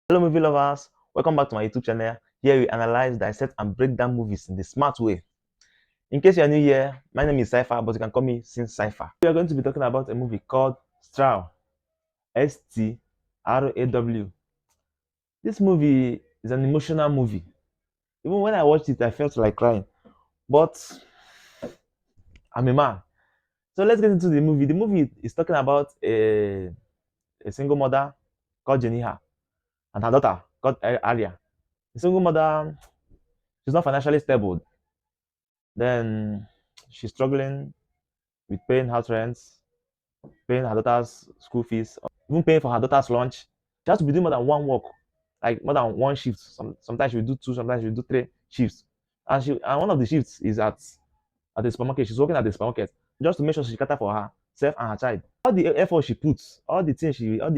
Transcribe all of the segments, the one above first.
Hello, movie lovers. Welcome back to my YouTube channel. Here we analyze, dissect, and break down movies in the smart way. In case you're new here, my name is Cypher, but you can call me Sin Cypher. We are going to be talking about a movie called Straw, Straw. This movie is an emotional movie. Even when I watched it, I felt like crying. But I'm a man. So let's get into the movie. The movie is talking about a single mother called Janiyah and her daughter called Aria. The single mother, she's not financially stable. Then she's struggling with paying house rents, paying her daughter's school fees, even paying for her daughter's lunch. She has to be doing more than one work, like more than one shift. Sometimes she will do two, sometimes she will do three shifts. And one of the shifts is at the supermarket. She's working at the supermarket just to make sure she cater for herself and her child. All the effort she puts, all the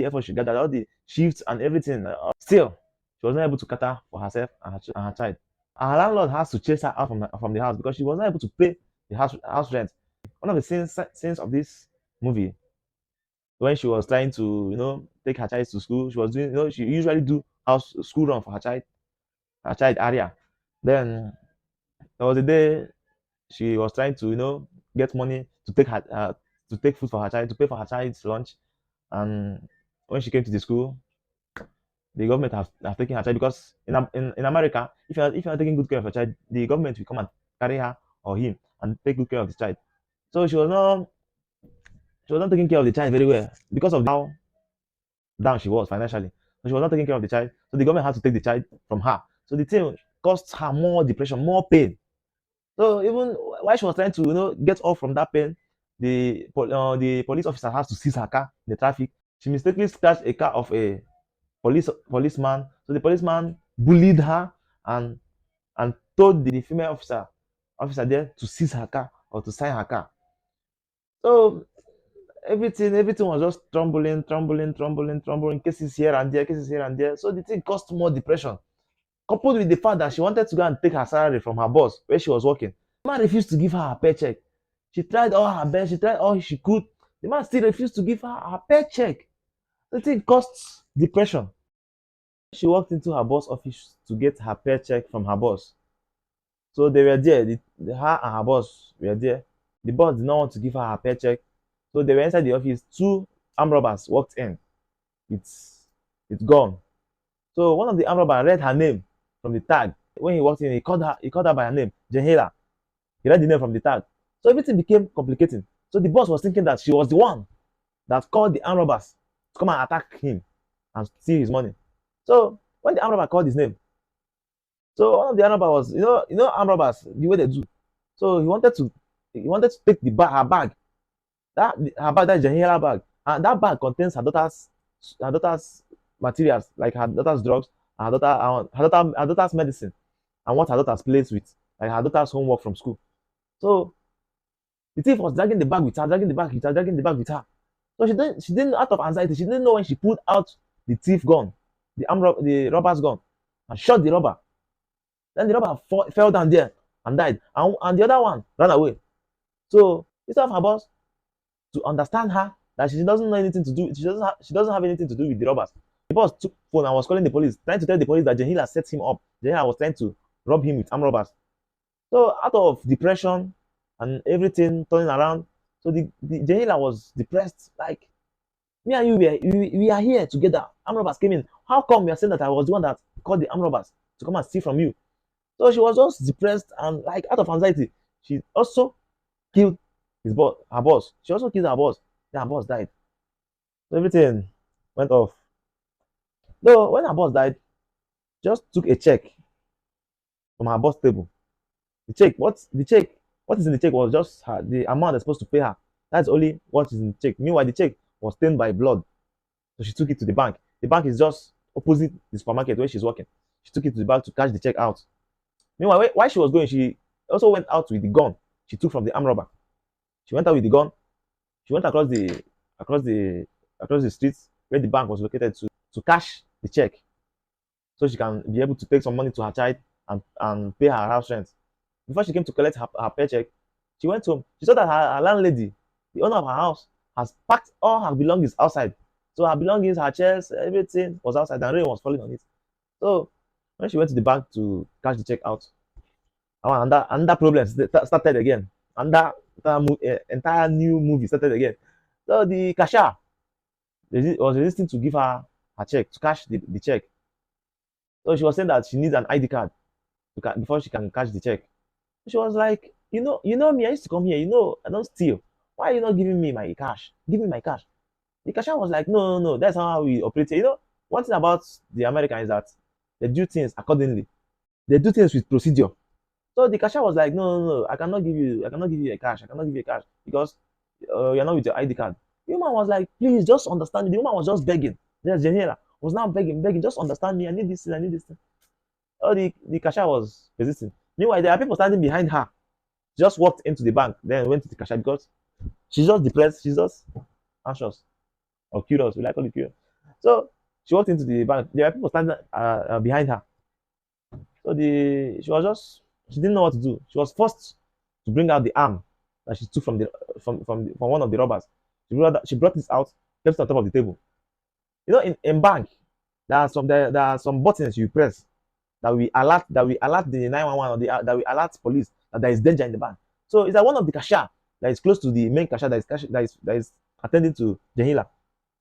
effort she gathered, all the shifts and everything, still she was not able to cater for herself and her child. Her landlord has to chase her out from the house because she was not able to pay the house rent. One of the scenes of this movie, when she was trying to take her child to school, she was doing she usually do house school run for her child area. Then there was a day she was trying to get money to take food for her child, to pay for her child's lunch. And when she came to the school, the government have taken her child because in America, if you're taking good care of your child, the government will come and carry her or him and take good care of the child. So she was not taking care of the child very well because of how down she was financially. So she was not taking care of the child. So the government had to take the child from her. So the thing caused her more depression, more pain. So even while she was trying to get off from that pain, the police officer has to seize her car in the traffic. She mistakenly scratched a car of a policeman. So the policeman bullied her and told the female officer there to seize her car or to sign her car. So everything was just trembling, cases here and there, cases here and there. So the thing caused more depression, coupled with the fact that she wanted to go and take her salary from her boss where she was working. The man refused to give her her paycheck. She tried all her best, she tried all she could. The man still refused to give her her paycheck. The thing caused depression. She walked into her boss office to get her paycheck from her boss. So they were there. Her and her boss were there. The boss did not want to give her her paycheck. So they were inside the office. Two armed robbers walked in. It's gone. So one of the armed robbers read her name from the tag. When he walked in, he called her by her name, Janiyah. He read the name from the tag. So everything became complicating. So the boss was thinking that she was the one that called the armed robbers to come and attack him and steal his money. So when the armed robber called his name, so one of the armed robbers was, armed robbers, the way they do. So he wanted to take her bag, that Janiyah bag, and that bag contains her daughter's materials, like her daughter's drugs, and her daughter's medicine, and what her daughter's plays with, like her daughter's homework from school. So the thief was dragging the bag with her, dragging the bag with her. So she didn't out of anxiety, she didn't know when she pulled out the thief gun, the robber's gun, and shot the robber. Then the robber fell down there and died, and the other one ran away. So instead of her boss to understand her that she doesn't know anything to do, she doesn't have anything to do with the robbers. The boss took phone and was calling the police, trying to tell the police that Janiyah set him up. Janiyah was trying to rob him with armed robbers. So out of depression and everything turning around, so the Janiyah was depressed. Like, me and you, we are here together. Armed robbers came in. How come you are saying that I was the one that called the armed robbers to come and steal from you? So she was just depressed and like out of anxiety. She also killed her boss. She also killed her boss. Then her boss died. So everything went off. Though when her boss died, just took a check from her boss table. What is in the check was just the amount they're supposed to pay her. That's only what is in the check. Meanwhile, the check was stained by blood. So she took it to the bank. The bank is just opposite the supermarket where she's working. She took it to the bank to cash the check out. Meanwhile, while she was going, she also went out with the gun she took from the armed robber. She went out with the gun. She went across the streets where the bank was located to cash the check, so she can be able to take some money to her child and pay her house rent. Before she came to collect her paycheck, she went home. She saw that her landlady, the owner of her house, has packed all her belongings outside. So her belongings, her chairs, everything was outside, and rain was falling on it. So when she went to the bank to cash the check out, and that problem started again. And that entire new movie started again. So the cashier was resisting to give her check to cash the check. So she was saying that she needs an ID card before she can cash the check. She was like, you know me, I used to come here, I don't steal. Why are you not giving me my cash? Give me my cash. The cashier was like, no, no, no, that's how we operate here. One thing about the American is that they do things accordingly. They do things with procedure. So the cashier was like, no, no, no, I cannot give you a cash. I cannot give you a cash because you're not with your ID card. The woman was like, please just understand me. The woman was just begging. Yes, Janiyah was now begging, begging, just understand me. I need this thing, I need this thing. Oh, the cashier was resisting. Meanwhile, there are people standing behind her. She just walked into the bank, then went to the cashier because she's just depressed, she's just anxious or curious. We like call it curious. So she walked into the bank. There are people standing behind her. So she didn't know what to do. She was forced to bring out the arm that she took from one of the robbers. She brought this out, kept it on top of the table. In bank, there are some buttons you press that we alert the 911 or that we alert police that there is danger in the bank. So it's like one of the cashier that is close to the main cashier that is attending to Janiyah.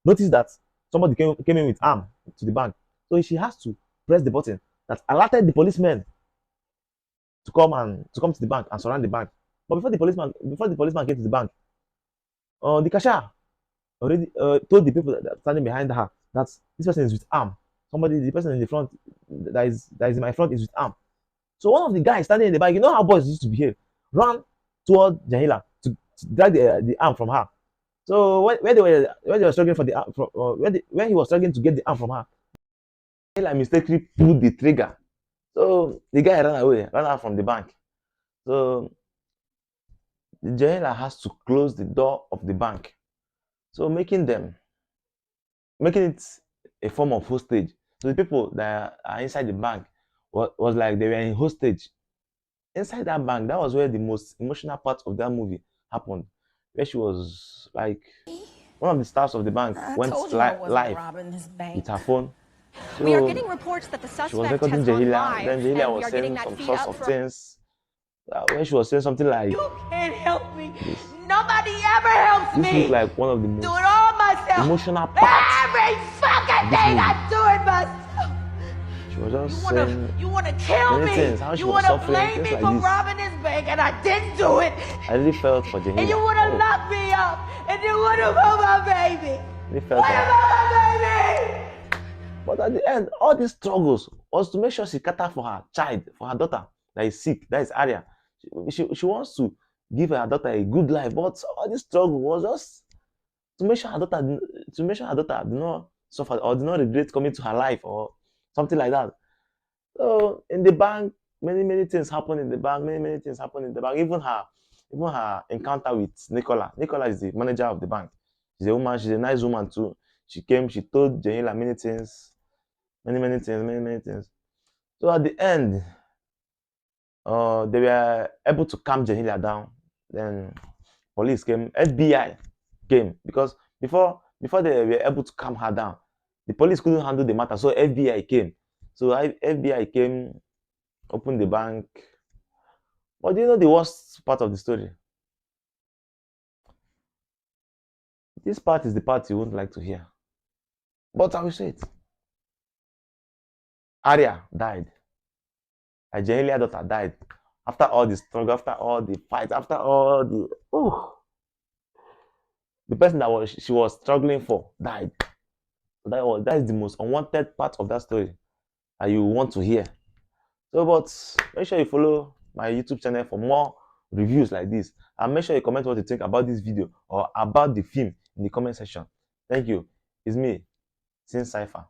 Notice that somebody came in with arm to the bank. So she has to press the button that alerted the policemen to come to the bank and surround the bank. But before the policeman came to the bank, the cashier already told the people that standing behind her that this person is with arm. The person in the front that is in my front is with arm. So one of the guys standing in the back, you know how boys used to behave, ran toward Janiyah to drag the arm from her. So when they were struggling for the arm, when he was struggling to get the arm from her, Janiyah mistakenly pulled the trigger. So the guy ran out from the bank. So the Janiyah has to close the door of the bank. So making it a form of hostage. So the people that are inside the bank was like they were in hostage. Inside that bank, that was where the most emotional part of that movie happened. Where she was like, one of the staffs of the bank went live with her phone. So we are getting reports that the suspect has gone live, then Janiyah was saying some sorts of things. When she was saying something like, "You can't help me. Nobody ever helps me." This looked like one of the most emotional parts. Every fucking thing I do it myself. She was just saying you want to kill me. Things, how she was suffering, things like this. Robbing this bank, and I didn't do it. I really felt for Janiyah. And you want to lock me up, and you want to move my baby. Really felt for her. But at the end, all these struggles was to make sure she cater for her child, for her daughter that is sick, that is Arya. She wants to give her daughter a good life, but all this struggle was just to make sure her daughter did not suffer or did not regret coming to her life or something like that. So in the bank, many things happen in the bank. Many things happen in the bank. Even her encounter with Nicola. Nicola is the manager of the bank. She's a woman. She's a nice woman too. She came. She told Janiyah many things. Many things. So at the end, they were able to calm Janiyah down. Then police came, FBI came, because before they were able to calm her down, the police couldn't handle the matter, so FBI came. So FBI came, opened the bank. But do you know the worst part of the story? This part is the part you wouldn't like to hear, but I will say it. Arya died. Her Janiyah daughter died. After all the struggle, after all the fight, after all the person that she was struggling for died. That is the most unwanted part of that story that you want to hear. So, but make sure you follow my YouTube channel for more reviews like this, and make sure you comment what you think about this video or about the film in the comment section. Thank you. It's me, Sin Cypher.